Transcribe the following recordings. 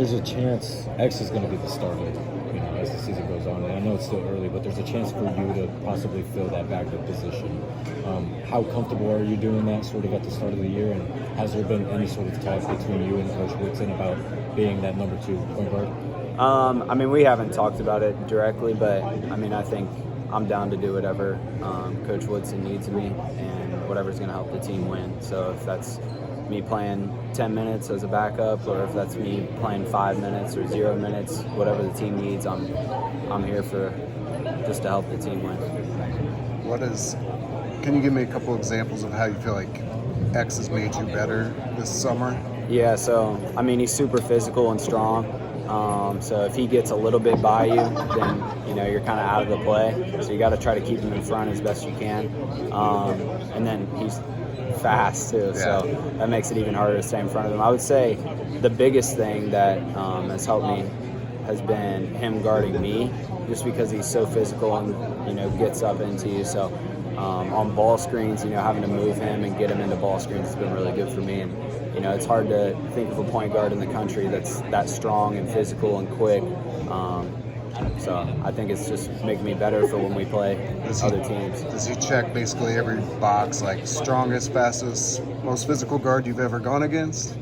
There's a chance X is going to be the starter, as the season goes on. And I know it's still early, but there's a chance for you to possibly fill that backup position. How comfortable are you doing that sort of at the start of the year? And has there been any sort of talk between you and Coach Woodson about being that number 2 point guard? We haven't talked about it directly, but I think I'm down to do whatever Coach Woodson needs of me and whatever's going to help the team win. So if that's me playing 10 minutes as a backup, or if that's me playing 5 minutes or 0 minutes, whatever the team needs, I'm here for just to help the team win. Can you give me a couple examples of how you feel like X has made you better this summer? Yeah, so he's super physical and strong. So if he gets a little bit by you, then you're kind of out of the play. So you got to try to keep him in front as best you can. And then he's fast too, so that makes it even harder to stay in front of him. I would say the biggest thing that has helped me has been him guarding me, just because he's so physical and gets up into you. So on ball screens, having to move him and get him into ball screens has been really good for me. And it's hard to think of a point guard in the country that's that strong and physical and quick. So I think it's just making me better for when we play other teams. Does he check basically every box, like strongest, fastest, most physical guard you've ever gone against?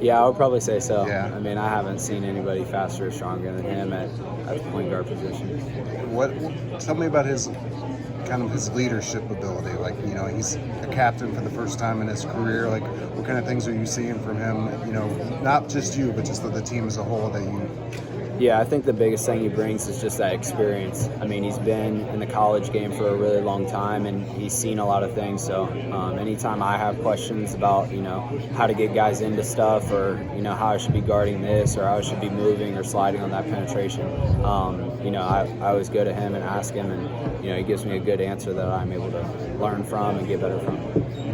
Yeah, I would probably say so. Yeah. I haven't seen anybody faster or stronger than him at the point guard position. Tell me about his leadership ability. He's a captain for the first time in his career. What kind of things are you seeing from him? Not just you, but just the team as a whole that you. Yeah, I think the biggest thing he brings is just that experience. He's been in the college game for a really long time, and he's seen a lot of things. So anytime I have questions about, how to get guys into stuff, or, how I should be guarding this, or how I should be moving or sliding on that penetration, I always go to him and ask him, and, he gives me a good answer that I'm able to learn from and get better from.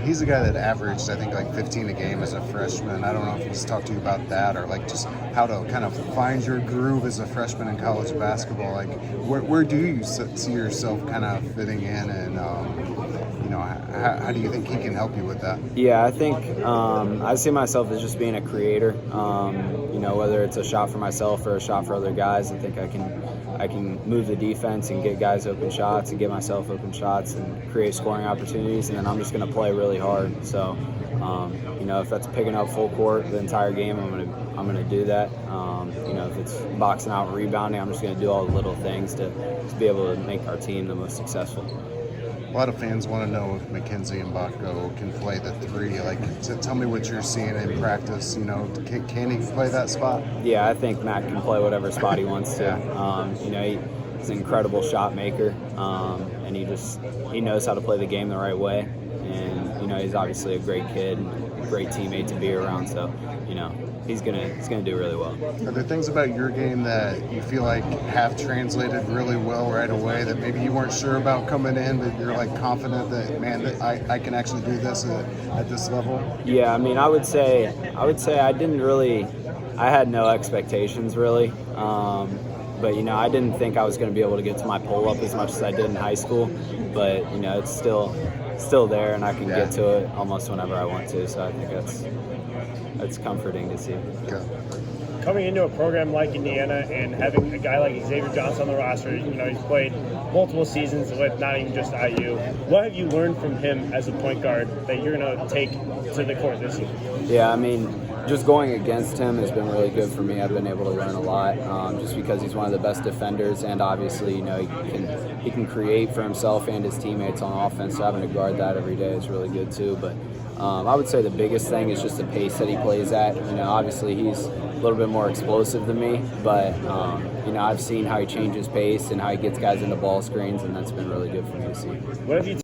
He's a guy that averaged, I think, 15 a game as a freshman. I don't know if he's talked to you about that, or just how to kind of find your groove as a freshman in college basketball. Where do you see yourself kind of fitting in, and how do you think he can help you with that? Yeah, I think I see myself as just being a creator. Whether it's a shot for myself or a shot for other guys, I think I can move the defense and get guys open shots and get myself open shots and create scoring opportunities, and then I'm just going to play really hard. So, if that's picking up full court the entire game, I'm gonna do that. If it's boxing out and rebounding, I'm just going to do all the little things to be able to make our team the most successful. A lot of fans want to know if Mackenzie Mbako can play the 3. Tell me what you're seeing in practice. Can he play that spot? Yeah, I think Matt can play whatever spot he wants to. He's an incredible shot maker, and he knows how to play the game the right way. And he's obviously a great kid, and a great teammate to be around. So he's gonna do really well. Are there things about your game that you feel like have translated really well right away that maybe you weren't sure about coming in, but you're confident that I can actually do this at this level? Yeah, I would say I had no expectations really. But I didn't think I was going to be able to get to my pull-up as much as I did in high school. But it's still there, and I can get to it almost whenever I want to. So I think that's comforting to see. Okay. Coming into a program like Indiana and having a guy like Xavier Johnson on the roster, he's played multiple seasons with not even just IU. What have you learned from him as a point guard that you're going to take to the court this year? Yeah, just going against him has been really good for me. I've been able to learn a lot, just because he's one of the best defenders, and obviously, he can create for himself and his teammates on offense. So having to guard that every day is really good too. But I would say the biggest thing is just the pace that he plays at. Obviously he's a little bit more explosive than me, but I've seen how he changes pace and how he gets guys into ball screens, and that's been really good for me to see. What have you